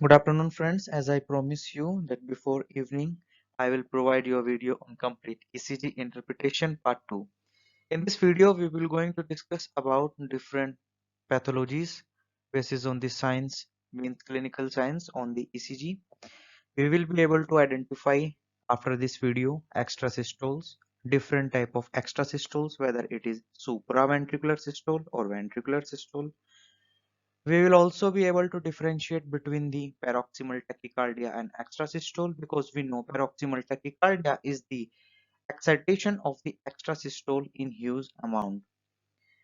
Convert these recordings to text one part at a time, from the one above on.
Good afternoon, friends. As I promise you that before evening, I will provide you a video on complete ECG interpretation part 2. In this video, we will going to discuss about different pathologies basis on the science, means clinical science on the ECG. We will be able to identify after this video extrasystoles, different type of extrasystoles, whether it is supraventricular systole or ventricular systole. We will also be able to differentiate between the paroxysmal tachycardia and extrasystole because we know paroxysmal tachycardia is the excitation of the extrasystole in huge amount.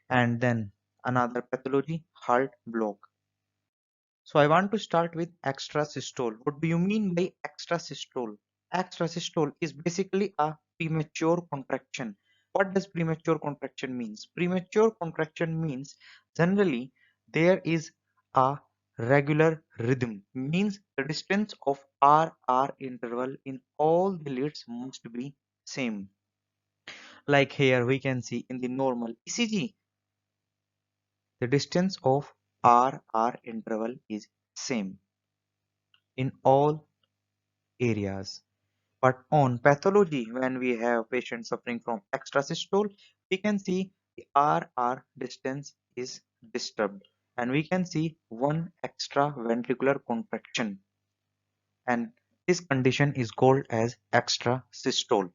And then another pathology, heart block. So I want to start with extrasystole. What do you mean by extrasystole? Extrasystole is basically a premature contraction. What does premature contraction means? Premature contraction means generally there is a regular rhythm, means the distance of RR interval in all the leads must be same. Like here we can see in the normal ECG, the distance of RR interval is same in all areas. But on pathology, when we have patients suffering from extrasystole, we can see the RR distance is disturbed and we can see one extra ventricular contraction, and this condition is called as extrasystole.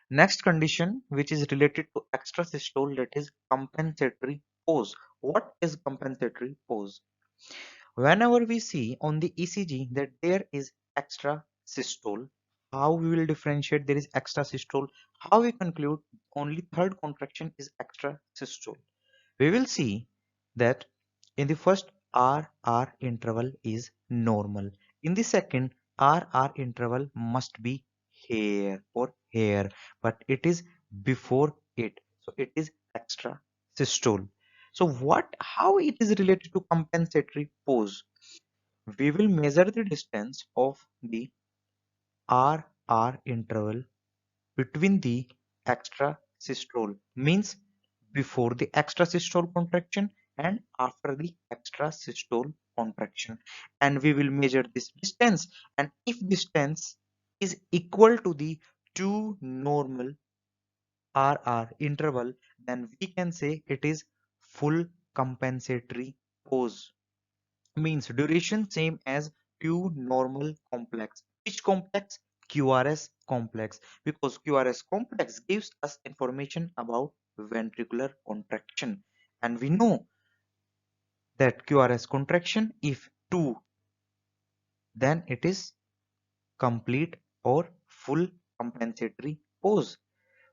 Next condition which is related to extrasystole, that is compensatory pause. What is compensatory pause? Whenever we see on the ECG that there is extra systole, how we will differentiate there is extra systole? How we conclude only third contraction is extra systole? We will see that in the first RR interval is normal. In the second RR interval must be here or here, but it is before it. So it is extra systole. So how it is related to compensatory pause? We will measure the distance of the RR interval between the extrasystole, means before the extrasystole contraction and after the extrasystole contraction, and we will measure this distance, and if distance is equal to the two normal RR interval, then we can say it is full compensatory pause, means duration same as two normal complex. Which complex? QRS complex, because QRS complex gives us information about ventricular contraction, and we know that QRS contraction if 2, then it is complete or full compensatory pause.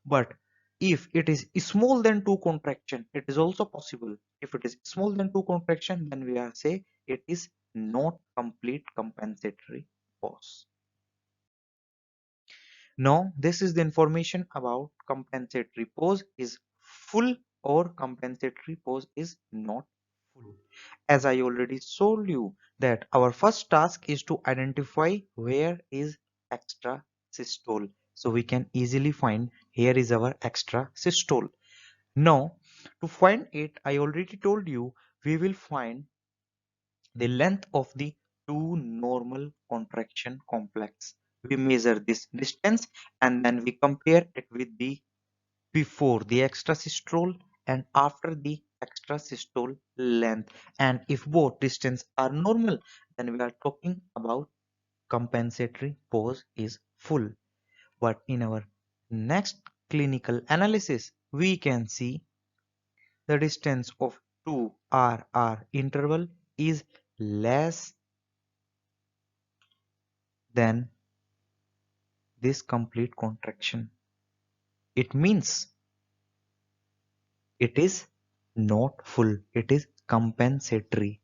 But if it is small than 2 contraction, it is also possible. If it is small than 2 contraction, then we are say it is not complete compensatory pause. Now, this is the information about compensatory pause is full or compensatory pause is not full. As I already told you that our first task is to identify where is extra systole. So we can easily find here is our extra systole. Now, to find it, I already told you we will find the length of the two normal contraction complex. We measure this distance and then we compare it with the before the extrasystole and after the extrasystole length. And if both distance are normal, then we are talking about compensatory pause is full. But in our next clinical analysis, we can see the distance of two RR interval is less than this complete contraction. It means it is not full, it is compensatory.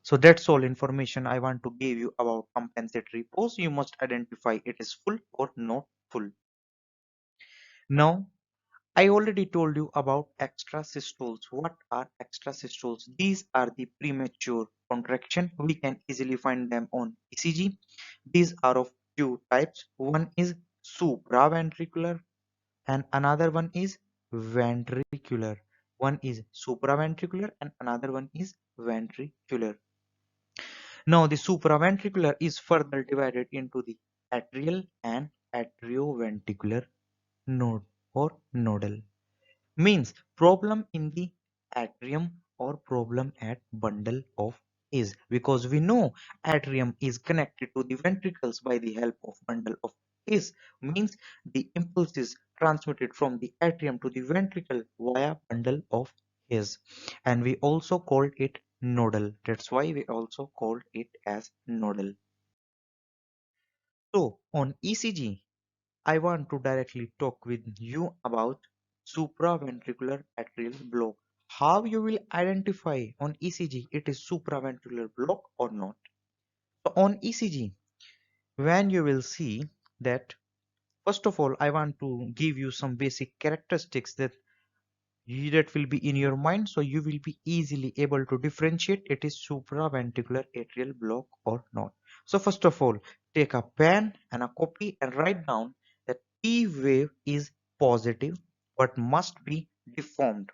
So that's all information I want to give you about compensatory pause. You must identify it is full or not full. Now, I already told you about extrasystoles. What are extrasystoles? These are the premature contraction. We can easily find them on ECG. These are of two types. One is supraventricular and another one is ventricular. One is supraventricular and another one is ventricular. Now the supraventricular is further divided into the atrial and atrioventricular node or nodal. Means problem in the atrium or problem at bundle of His, because we know atrium is connected to the ventricles by the help of bundle of His. Means the impulse is transmitted from the atrium to the ventricle via bundle of His, and we also called it nodal. That's why we also called it as nodal. So on ECG, I want to directly talk with you about supraventricular atrial block. How you will identify on ECG it is supraventricular block or not. So on ECG, when you will see that, first of all, I want to give you some basic characteristics that will be in your mind, so you will be easily able to differentiate it is supraventricular atrial block or not. So first of all, take a pen and a copy and write down that P wave is positive but must be deformed,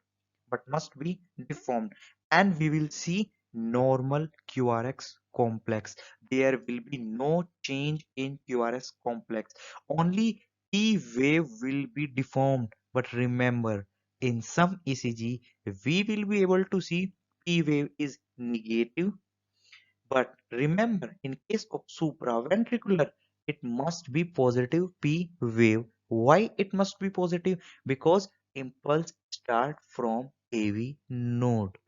and we will see normal QRX complex. There will be no change in QRS complex, only P wave will be deformed. But remember, in some ECG we will be able to see P wave is negative, but remember in case of supraventricular it must be positive P wave. Why it must be positive? Because impulse start from AV node.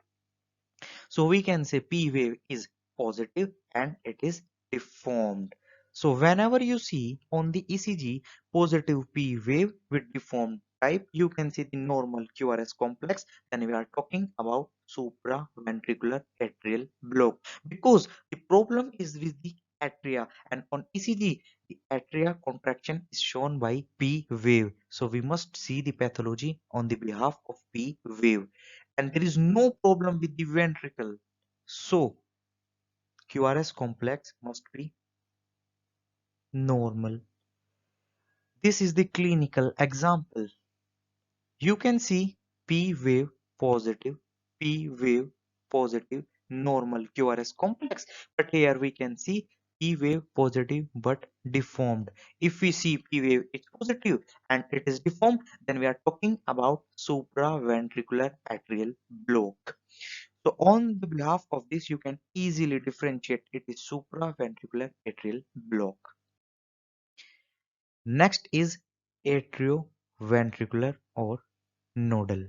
So we can say P wave is positive and it is deformed. So whenever you see on the ECG positive P wave with deformed type, you can see the normal QRS complex, then we are talking about supraventricular atrial block, because the problem is with the atria, and on ECG the atria contraction is shown by P wave. So we must see the pathology on the behalf of P wave, and there is no problem with the ventricle. So QRS complex must be normal. This is the clinical example. You can see P wave positive, P wave positive, normal QRS complex. But here we can see P wave positive but deformed. If we see P wave is positive and it is deformed, then we are talking about supraventricular atrial block. So on the behalf of this, you can easily differentiate it is supraventricular atrial block. Next is atrioventricular or nodal.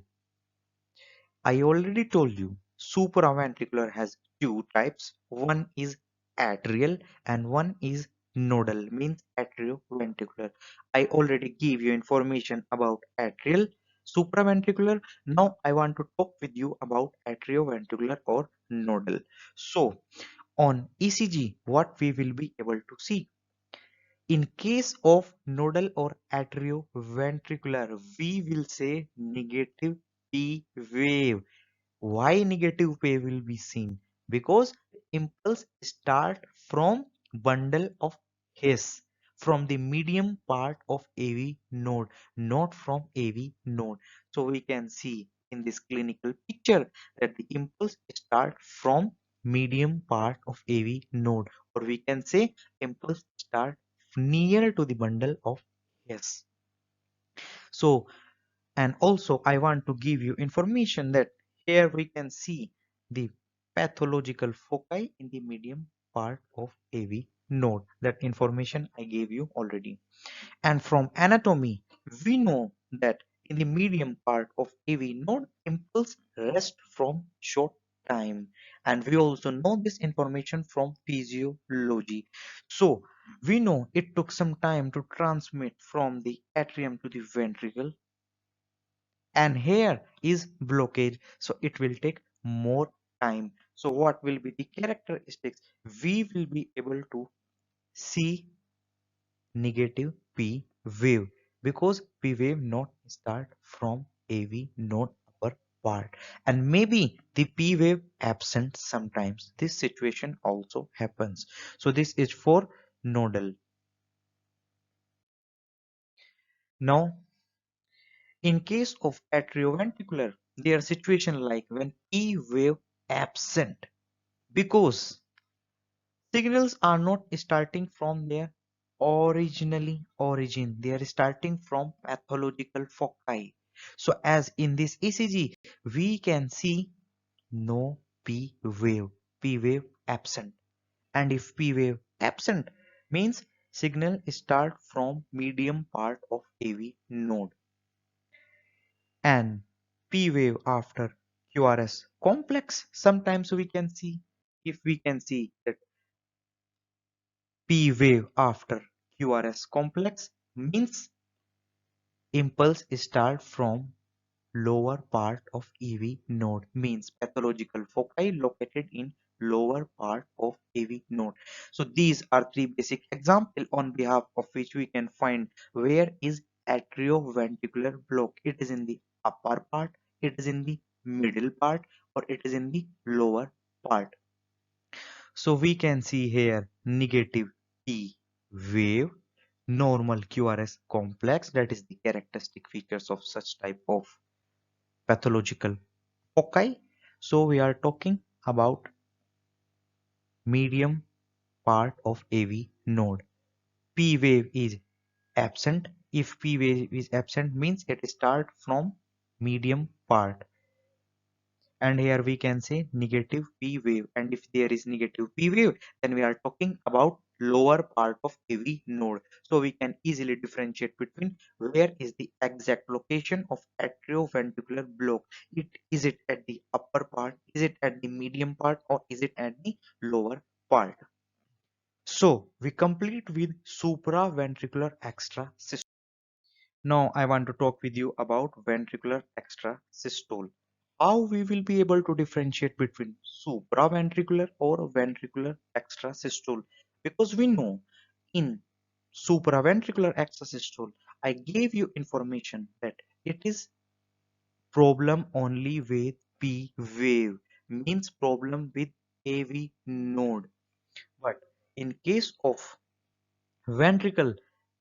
I already told you supraventricular has two types. One is atrial and one is nodal, means atrioventricular. I already gave you information about atrial, supraventricular. Now I want to talk with you about atrioventricular or nodal. So on ECG, what we will be able to see? In case of nodal or atrioventricular, we will say negative P wave. Why negative wave will be seen? Because impulse start from bundle of His, from the medium part of AV node, not from AV node. So we can see in this clinical picture that the impulse start from medium part of AV node, or we can say impulse start near to the bundle of His. So, and also I want to give you information that here we can see the pathological foci in the medium part of AV node. That information I gave you already. And from anatomy, we know that in the medium part of AV node, impulse rest from short time. And we also know this information from physiology. So we know it took some time to transmit from the atrium to the ventricle, and here is blockage, so it will take more time. So what will be the characteristics? We will be able to see negative P wave, because P wave not start from AV node upper part, and maybe the P wave absent sometimes. This situation also happens. So this is for nodal. Now in case of atrioventricular, their situation like when P wave absent, because signals are not starting from their origin, they are starting from pathological foci. So as in this ECG we can see no P wave absent, and if P wave absent means signal start from medium part of AV node, and P wave after QRS complex. Sometimes we can see, if we can see that P wave after QRS complex means impulse start from lower part of AV node, means pathological foci located in lower part of AV node. So these are three basic examples on behalf of which we can find where is atrioventricular block. It is in the upper part, it is in the middle part, or it is in the lower part. So we can see here negative P wave, normal QRS complex, that is the characteristic features of such type of pathological foci. So we are talking about medium part of AV node. P wave is absent. If P wave is absent means it start from medium part. And here we can say negative P wave, and if there is negative P wave then we are talking about lower part of AV node. So we can easily differentiate between where is the exact location of atrioventricular block. Is it at the upper part, is it at the medium part, or is it at the lower part? So we complete with supraventricular extrasystole. Now I want to talk with you about ventricular extrasystole. How we will be able to differentiate between supraventricular or ventricular extrasystole? Because we know in supraventricular extrasystole, I gave you information that it is problem only with P wave, means problem with AV node. But in case of ventricle,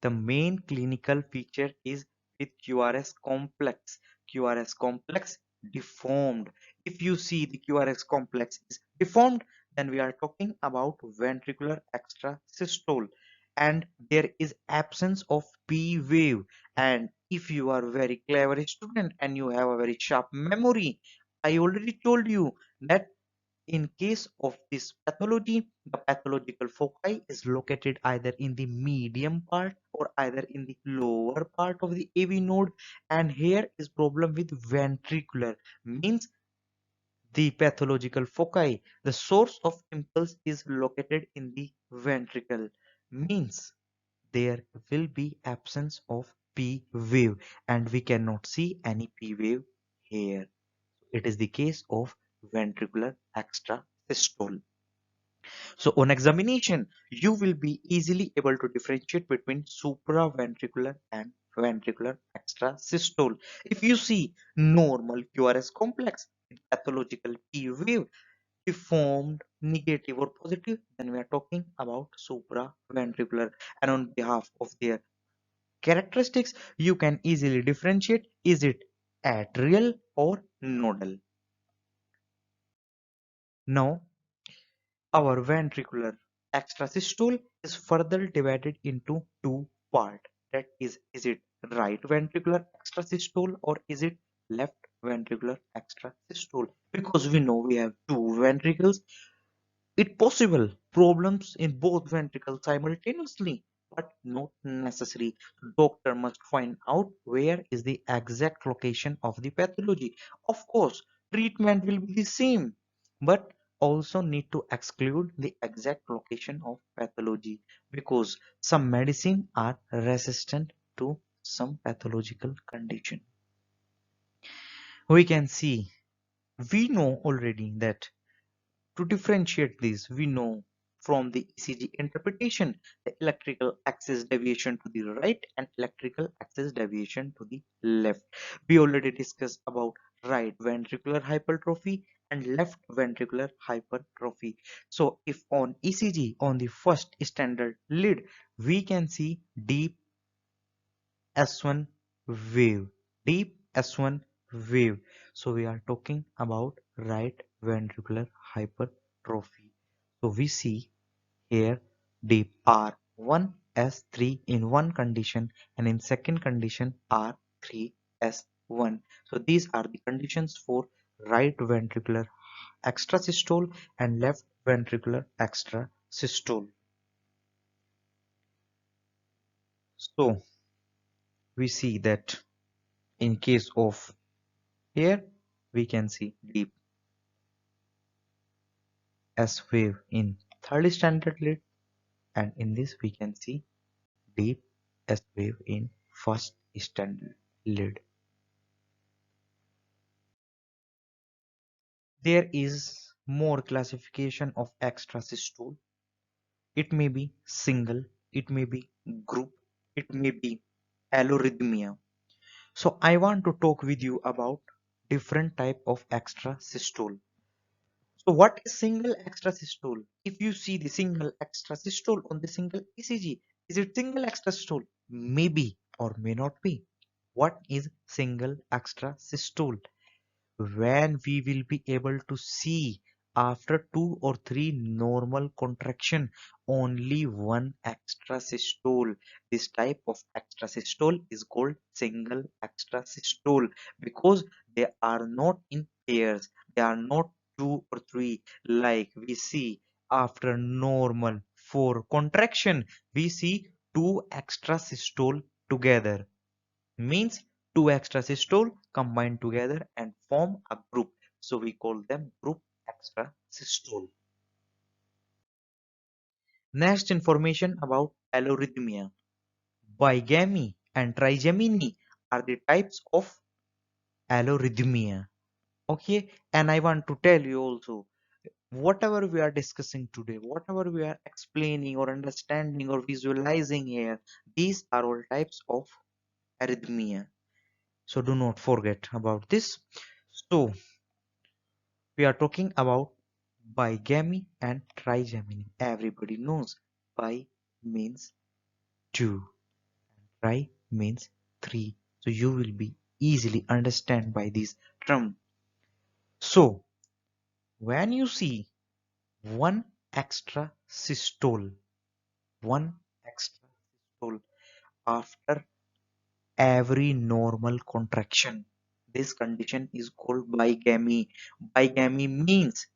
the main clinical feature is with QRS complex. QRS complex deformed. If you see the QRS complex is deformed, then we are talking about ventricular extrasystole, and there is absence of P wave. And if you are very clever student and you have a very sharp memory, I already told you that in case of this pathology, the pathological foci is located either in the medium part or either in the lower part of the AV node. And here is problem with ventricular, means the pathological foci, the source of impulse is located in the ventricle, means there will be absence of P wave, and we cannot see any P wave here. It is the case of ventricular extrasystole. So on examination, you will be easily able to differentiate between supraventricular and ventricular extrasystole. If you see normal QRS complex with pathological P wave, deformed, negative or positive, then we are talking about supraventricular. And on behalf of their characteristics, you can easily differentiate, is it atrial or nodal. Now our ventricular extrasystole is further divided into two parts. That is it right ventricular extrasystole or is it left ventricular extrasystole? Because we know we have two ventricles, it possible problems in both ventricles simultaneously, but not necessary. Doctor must find out where is the exact location of the pathology. Of course, treatment will be the same, but also need to exclude the exact location of pathology because some medicine are resistant to some pathological condition. We can see, we know already that to differentiate these, we know from the ECG interpretation the electrical axis deviation to the right and electrical axis deviation to the left. We already discussed about right ventricular hypertrophy and left ventricular hypertrophy. So if on ECG on the first standard lead, we can see deep S1 wave, deep S1 wave. So we are talking about right ventricular hypertrophy. So we see here the R1S3 in one condition and in second condition R3S1. So these are the conditions for right ventricular extrasystole and left ventricular extrasystole. So we see that in case of here we can see deep S wave in third standard lead, and in this we can see deep S wave in first standard lead. There is more classification of extrasystole. It may be single, it may be group, it may be allorhythmia. So I want to talk with you about different type of extrasystole. So what is single extrasystole? If you see the single extrasystole on the single ECG, is it single extrasystole? Maybe or may not be. What is single extrasystole? When we will be able to see after 2 or 3 normal contraction only one extrasystole. This type of extrasystole is called single extrasystole because they are not in pairs, they are not 2 or 3 like we see after normal 4 contraction we see 2 extrasystole together, means 2 extrasystole combine together and form a group. So we call them group extrasystole. Next information about allorhythmia. Bigamy and trigeminy are the types of allorhythmia. Okay, and I want to tell you also, whatever we are discussing today, whatever we are explaining or understanding or visualizing here, these are all types of arrhythmia. So do not forget about this. So we are talking about bigamy and trigeminy. Everybody knows bi means 2, tri means 3. So you will be easily understand by this term. So when you see one extra systole, one extra systole after every normal contraction, this condition is called bigamy. Bigamy means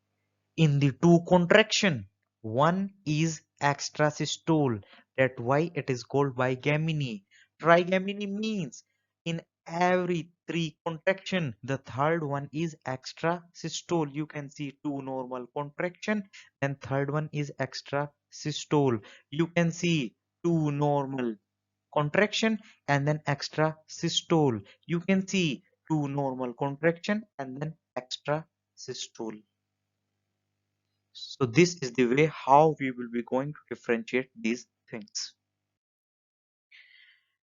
in the 2 contraction one is extrasystole, that why it is called bigaminy. Trigaminy means in every 3 contraction the third one is extrasystole. You can see 2 normal contraction and third one is extrasystole. You can see 2 normal contraction and then extrasystole. You can see 2 normal contraction and then extrasystole. So this is the way how we will be going to differentiate these things.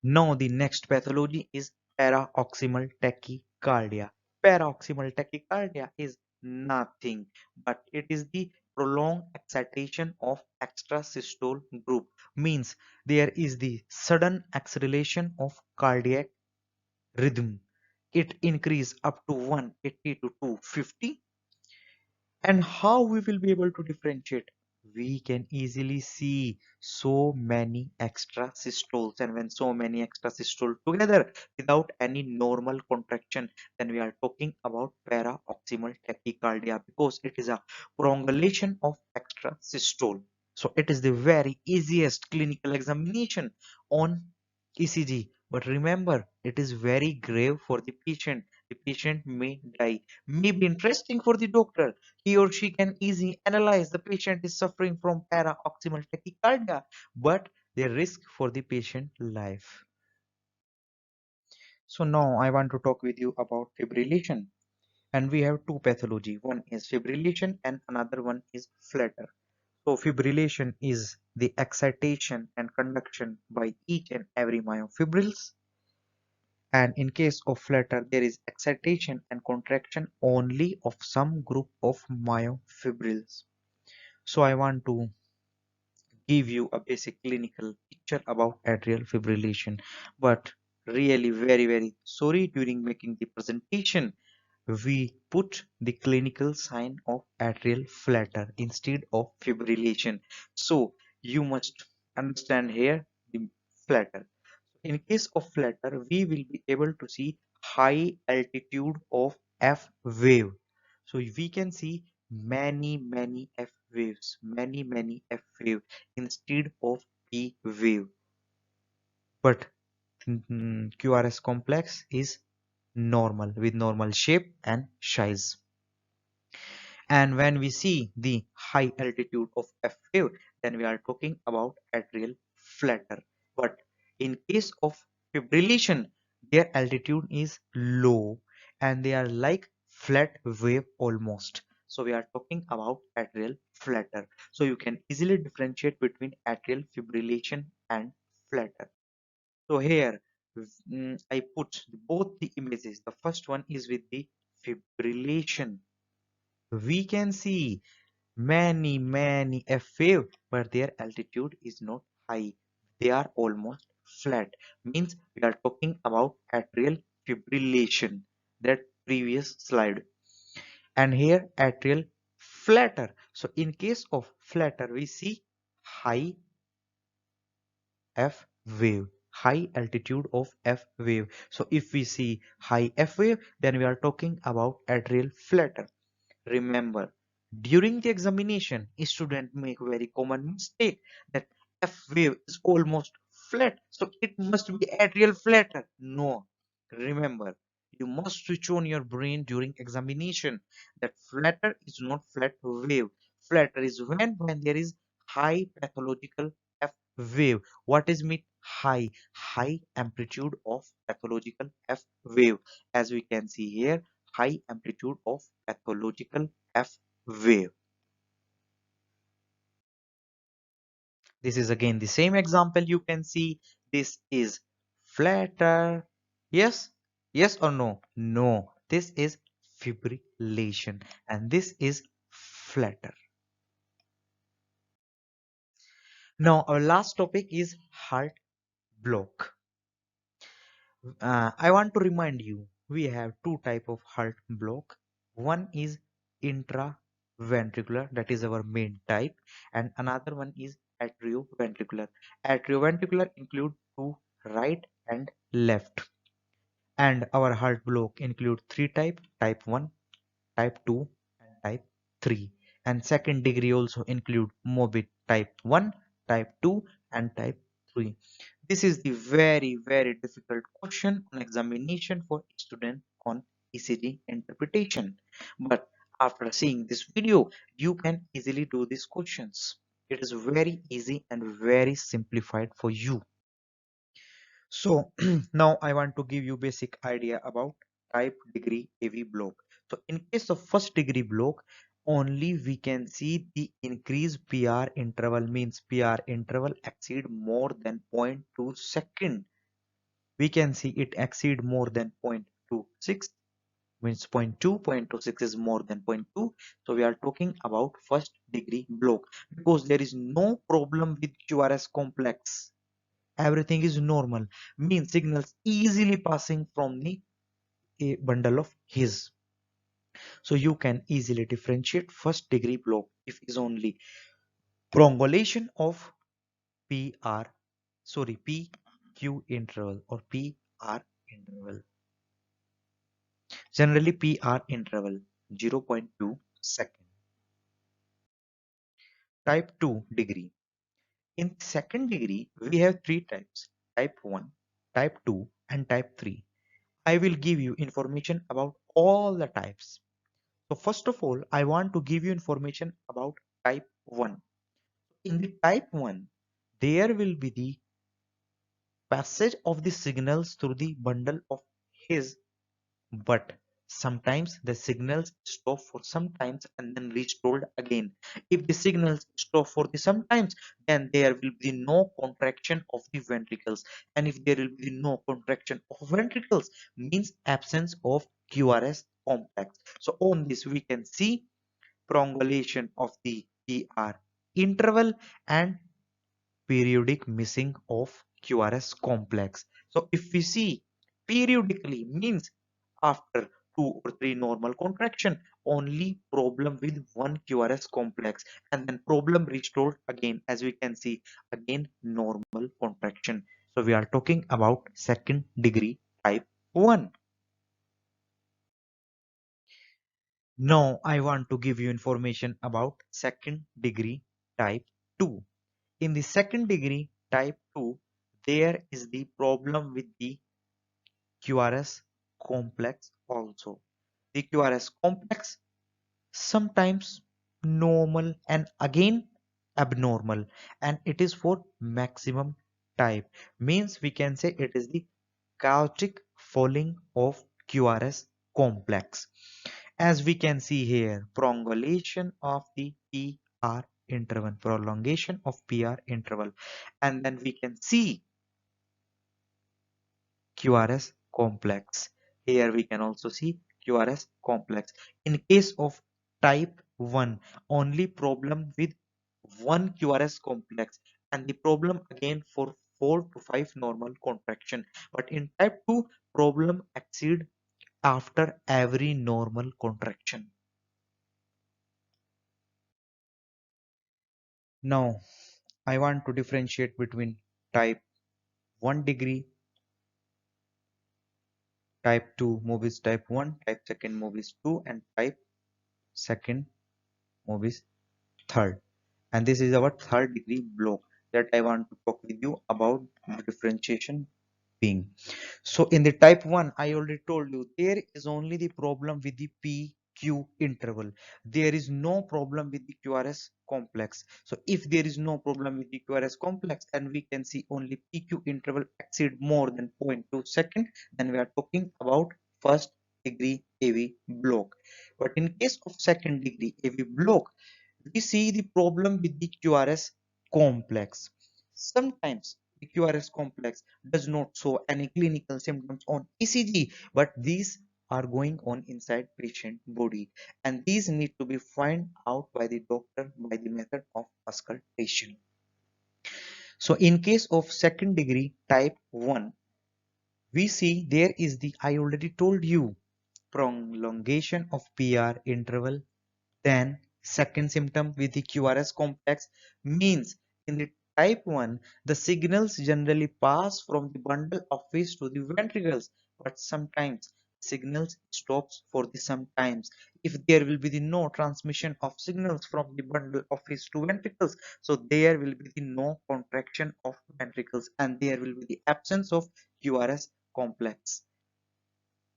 Now the next pathology is paroxysmal tachycardia. Paroxysmal tachycardia is nothing but it is the prolonged excitation of extrasystole group. Means there is the sudden acceleration of cardiac rhythm. It increase up to 180 to 250. And how we will be able to differentiate? We can easily see so many extra systoles, and when so many extra systoles together without any normal contraction, then we are talking about paroxysmal tachycardia because it is a prolongation of extra systole. So it is the very easiest clinical examination on ECG. But remember, it is very grave for the patient. The patient may die. May be interesting for the doctor. He or she can easily analyze the patient is suffering from paroxysmal tachycardia, but the risk for the patient life. So now I want to talk with you about fibrillation. And we have two pathology. One is fibrillation and another one is flutter. So fibrillation is the excitation and conduction by each and every myofibrils. And in case of flutter, there is excitation and contraction only of some group of myofibrils. So I want to give you a basic clinical picture about atrial fibrillation. But really very sorry during making the presentation. we put the clinical sign of atrial flutter instead of fibrillation. So you must understand here the flutter. In case of flutter, we will be able to see high altitude of F wave. So we can see many F waves, many F wave instead of P wave. But QRS complex is normal with normal shape and size. And when we see the high altitude of F wave, then we are talking about atrial flutter. But in case of fibrillation, their altitude is low and they are like flat wave almost. So we are talking about atrial flutter. So you can easily differentiate between atrial fibrillation and flutter. So here I put both the images. The first one is with the fibrillation. We can see many F wave, but their altitude is not high. They are almost flat. Means we are talking about atrial fibrillation. That previous slide. And here atrial flutter. So in case of flutter, we see high F wave, high altitude of F wave. So if we see high F wave, then we are talking about atrial flutter. Remember, during the examination, a student make very common mistake that F wave is almost flat, so it must be atrial flutter. No, remember, you must switch on your brain during examination. That flutter is not flat wave. Flutter is when there is high pathological F wave. What is mean high? High amplitude of pathological F wave, as we can see here, high amplitude of pathological F wave. This is again the same example. You can see this is flatter. Yes, yes or no? No, this is fibrillation and this is flatter. Now our last topic is heart block. I want to remind you, we have two type of heart block. One is intraventricular, that is our main type, and another one is atrioventricular. Atrioventricular include two, right and left. And our heart block include three type: type 1, type 2 and type 3. And second degree also include morbid type 1, type 2 and type 3. This is the very difficult question on examination for student on ECG interpretation. But after seeing this video, you can easily do these questions. It is very easy and very simplified for you. So now I want to give you basic idea about type degree AV block. So in case of first degree block, only we can see the increase PR interval, means PR interval exceed more than 0.2 second. We can see it exceed more than 0.26, means zero point 0.2, 0.26 is more than 0.2. So we are talking about first degree block because there is no problem with QRS complex. Everything is normal, means signals easily passing from the a bundle of his. So you can easily differentiate first degree block if is only prolongation of PR, sorry, PQ interval or PR interval. Generally PR interval 0.2 second. Type 2 degree. In second degree, we have three types: type 1, type 2 and type 3. I will give you information about all the types. So first of all, I want to give you information about type 1. In the type 1, there will be the passage of the signals through the bundle of his, but sometimes the signals stop for some times and then restored again. If the signals stop for the sometimes, then there will be no contraction of the ventricles, and if there will be no contraction of ventricles, means absence of QRS complex. So on this we can see prolongation of the PR interval and periodic missing of QRS complex. So if we see periodically, means after 2 or 3 normal contraction. Only problem with one QRS complex, and then problem restored again, as we can see, again normal contraction. So we are talking about second degree type 1. Now I want to give you information about second degree type 2. In the second degree type 2, there is the problem with the QRS complex also. The QRS complex sometimes normal and again abnormal, and it is for maximum type. Means we can say it is the chaotic falling of QRS complex. As we can see here, prolongation of the PR interval, prolongation of PR interval, and then we can see QRS complex. Here we can also see QRS complex. In case of type 1, only problem with one QRS complex, and the problem again for 4 to 5 normal contraction. But in type 2, problem exceed after every normal contraction. Now, I want to differentiate between type 1 degree, type 2 movies type 1, type second movies 2, and type second movies third. And this is our third degree block that I want to talk with you about the differentiation being. So in the type 1, I already told you there is only the problem with the PQ interval. There is no problem with the QRS complex. So if there is no problem with the QRS complex and we can see only PQ interval exceed more than 0.2 second, then we are talking about first degree AV block. But in case of second degree AV block, we see the problem with the QRS complex. Sometimes the QRS complex does not show any clinical symptoms on ECG, but these are going on inside patient body, and these need to be found out by the doctor by the method of auscultation. So in case of second degree type 1, we see there is the, I already told you, prolongation of PR interval. Then second symptom with the QRS complex means in the type 1, the signals generally pass from the bundle of phase to the ventricles, but sometimes signals stops for the sometimes. If there will be the no transmission of signals from the bundle of phase to ventricles, so there will be the no contraction of ventricles and there will be the absence of QRS complex.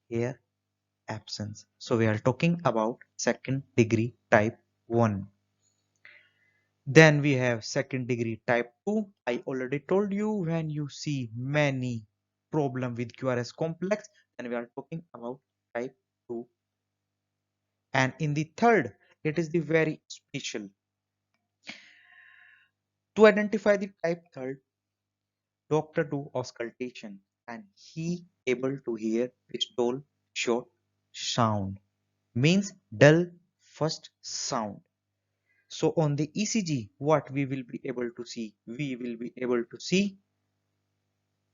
Here absence. So we are talking about second degree type 1. Then we have second degree type 2. I already told you when you see many problem with QRS complex, then we are talking about type 2. And in the third, it is the very special. To identify the type third, doctor do auscultation and he able to hear pistol short sound, means dull first sound. So on the ECG, what we will be able to see? We will be able to see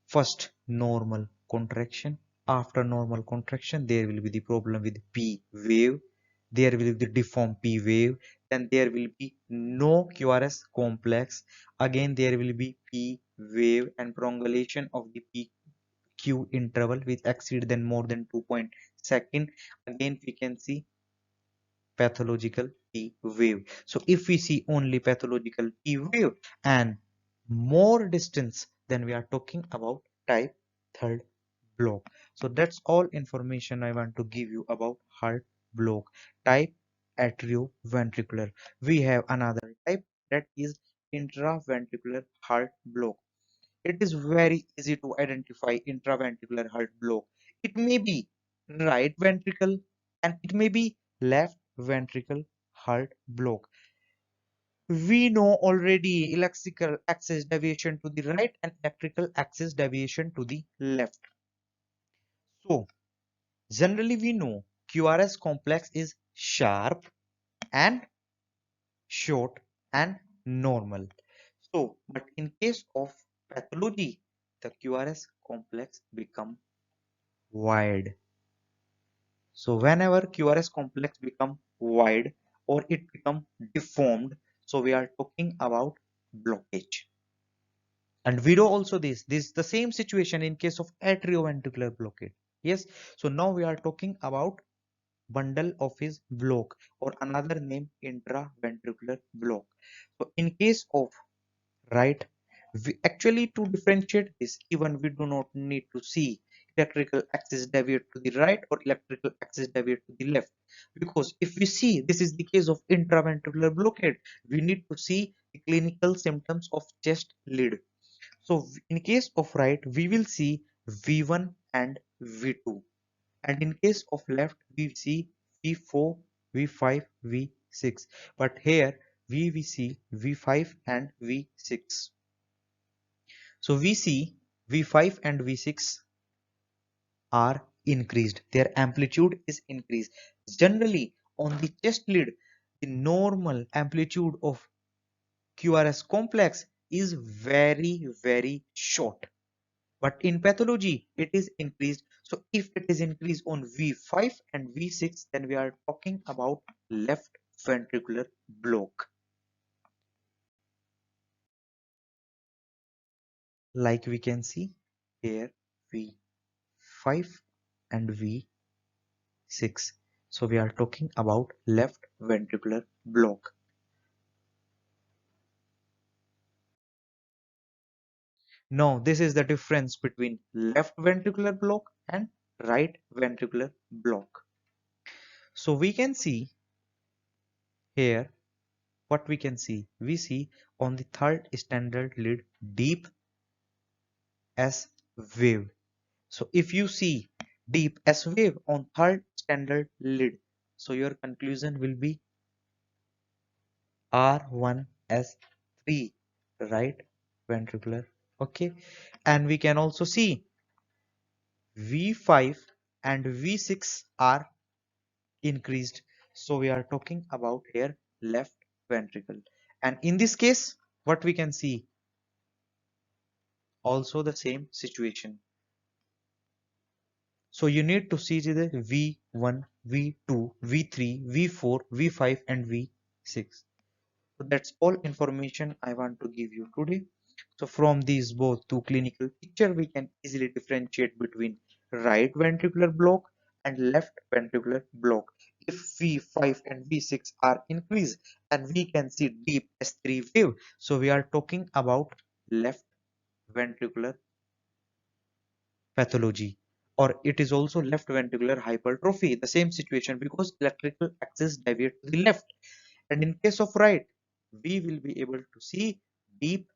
first normal contraction. After normal contraction, there will be the problem with P wave. There will be the deformed P wave. Then there will be no QRS complex. Again, there will be P wave and prolongation of the PQ interval which exceed than more than 2 second. Again, we can see pathological P wave. So if we see only pathological P wave and more distance, then we are talking about type third block. So that's all information I want to give you about heart block. Type atrioventricular. We have another type, that is intraventricular heart block. It is very easy to identify intraventricular heart block. It may be right ventricle and it may be left ventricle heart block. We know already electrical axis deviation to the right and electrical axis deviation to the left. So generally we know QRS complex is sharp and short and normal. So, but in case of pathology, the QRS complex become wide. So whenever QRS complex become wide or it become deformed, so we are talking about blockage. And we know also this is the same situation in case of atrioventricular blockade. Yes, so now we are talking about bundle of his block, or another name intraventricular block. So in case of right, we actually, to differentiate this, even we do not need to see electrical axis deviate to the right or electrical axis deviate to the left, because if we see this is the case of intraventricular blockade, we need to see the clinical symptoms of chest lead. So in case of right, we will see V1 and V2, and in case of left, we see V4, V5, V6. But here we see V5 and V6. So we see V5 and V6 are increased. Their amplitude is increased. Generally, on the chest lead, the normal amplitude of QRS complex is very, very short. But in pathology, it is increased. So if it is increased on V5 and V6, then we are talking about left ventricular block. Like we can see here, V5 and V6. So we are talking about left ventricular block. Now, this is the difference between left ventricular block and right ventricular block. So we can see here, what we can see, we see on the third standard lead deep S wave. So if you see deep S wave on third standard lead, so your conclusion will be R1S3, right ventricular. Okay, and we can also see V5 and V6 are increased, so we are talking about here left ventricle. And in this case, what we can see, also the same situation. So you need to see the V1, V2, V3, V4, V5 and V6. So that's all information I want to give you today. So from these both two clinical picture, we can easily differentiate between right ventricular block and left ventricular block. If V5 and V6 are increased and we can see deep S3 wave, so we are talking about left ventricular pathology, or it is also left ventricular hypertrophy, the same situation, because electrical axis deviate to the left. And in case of right, we will be able to see deep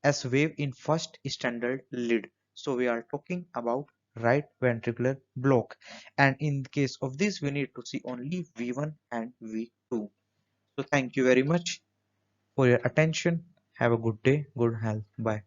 S wave in first standard lead. So we are talking about right ventricular block, and in case of this we need to see only V1 and V2. So thank you very much for your attention. Have a good day, good health. Bye.